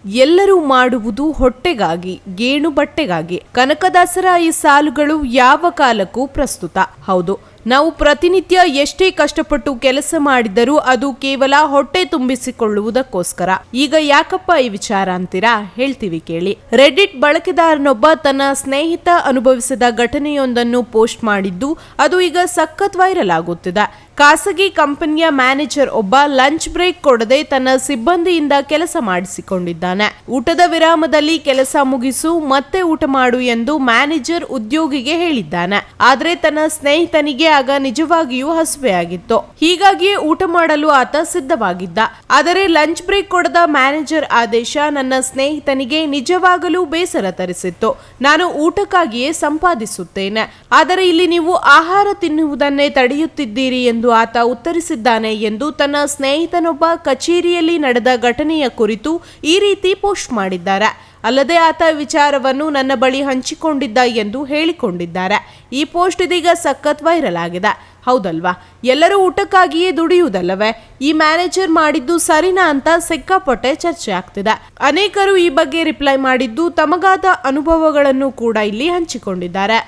ಎಲ್ಲರೂ ಮಾಡುವುದು ಹೊಟ್ಟೆಗಾಗಿ, ಗೇಣು ಬಟ್ಟೆಗಾಗಿ. ಕನಕದಾಸರ ಈ ಸಾಲುಗಳು ಯಾವ ಕಾಲಕ್ಕೂ ಪ್ರಸ್ತುತ. ಹೌದು, ನಾವು ಪ್ರತಿನಿತ್ಯ ಎಷ್ಟೇ ಕಷ್ಟಪಟ್ಟು ಕೆಲಸ ಮಾಡಿದರೂ ಅದು ಕೇವಲ ಹೊಟ್ಟೆ ತುಂಬಿಸಿಕೊಳ್ಳುವುದಕ್ಕೋಸ್ಕರ. ಈಗ ಯಾಕಪ್ಪ ಈ ವಿಚಾರ ಅಂತೀರಾ? ಹೇಳ್ತೀವಿ ಕೇಳಿ. ರೆಡ್ಡಿಟ್ ಬಳಕೆದಾರನೊಬ್ಬ ತನ್ನ ಸ್ನೇಹಿತ ಅನುಭವಿಸಿದ ಘಟನೆಯೊಂದನ್ನು ಪೋಸ್ಟ್ ಮಾಡಿದ್ದು ಅದು ಈಗ ಸಖತ್ ವೈರಲ್ ಆಗುತ್ತಿದೆ. ಖಾಸಗಿ ಕಂಪನಿಯ ಮ್ಯಾನೇಜರ್ ಒಬ್ಬ ಲಂಚ್ ಬ್ರೇಕ್ ಕೊಡದೆ ತನ್ನ ಸಿಬ್ಬಂದಿಯಿಂದ ಕೆಲಸ ಮಾಡಿಸಿಕೊಂಡಿದ್ದಾನೆ. ಊಟದ ವಿರಾಮದಲ್ಲಿ ಕೆಲಸ ಮುಗಿಸು, ಮತ್ತೆ ಊಟ ಮಾಡು ಎಂದು ಮ್ಯಾನೇಜರ್ ಉದ್ಯೋಗಿಗೆ ಹೇಳಿದ್ದಾನೆ. ಆದ್ರೆ ತನ್ನ ಸ್ನೇಹಿತನಿಗೆ ಆಗ ನಿಜವಾಗಿಯೂ ಹಸಿವೆಯಾಗಿತ್ತು. ಹೀಗಾಗಿಯೇ ಊಟ ಮಾಡಲು ಆತ ಸಿದ್ಧವಾಗಿದ್ದ. ಆದರೆ ಲಂಚ್ ಬ್ರೇಕ್ ಕೊಡದ ಮ್ಯಾನೇಜರ್ ಆದೇಶ ನನ್ನ ಸ್ನೇಹಿತನಿಗೆ ನಿಜವಾಗಲೂ ಬೇಸರ ತರಿಸಿತ್ತು. ನಾನು ಊಟಕ್ಕಾಗಿಯೇ ಸಂಪಾದಿಸುತ್ತೇನೆ, ಆದರೆ ಇಲ್ಲಿ ನೀವು ಆಹಾರ ತಿನ್ನುವುದನ್ನೇ ತಡೆಯುತ್ತಿದ್ದೀರಿ ಎಂದು ಆತ ಉತ್ತರಿಸಿದ್ದಾನೆ ಎಂದು ತನ್ನ ಸ್ನೇಹಿತನೊಬ್ಬ ಕಚೇರಿಯಲ್ಲಿ ನಡೆದ ಘಟನೆಯ ಕುರಿತು ಈ ರೀತಿ ಪೋಸ್ಟ್ ಮಾಡಿದ್ದಾರೆ. ಅಲ್ಲದೆ ಆತ ವಿಚಾರವನ್ನು ನನ್ನ ಬಳಿ ಹಂಚಿಕೊಂಡಿದ್ದ ಎಂದು ಹೇಳಿಕೊಂಡಿದ್ದಾರೆ. ಈ ಪೋಸ್ಟ್ ಇದೀಗ ಸಖತ್ ವೈರಲ್ ಆಗಿದೆ. ಹೌದಲ್ವಾ? ಎಲ್ಲರೂ ಊಟಕ್ಕಾಗಿಯೇ ದುಡಿಯುವುದಲ್ಲವೇ? ಈ ಮ್ಯಾನೇಜರ್ ಮಾಡಿದ್ದು ಸರಿನಾ ಅಂತ ಸಿಕ್ಕಾಪಟ್ಟೆ ಚರ್ಚೆ ಆಗ್ತಿದೆ. ಅನೇಕರು ಈ ಬಗ್ಗೆ ರಿಪ್ಲೈ ಮಾಡಿದ್ದು ತಮಗಾದ ಅನುಭವಗಳನ್ನು ಕೂಡ ಇಲ್ಲಿ ಹಂಚಿಕೊಂಡಿದ್ದಾರೆ.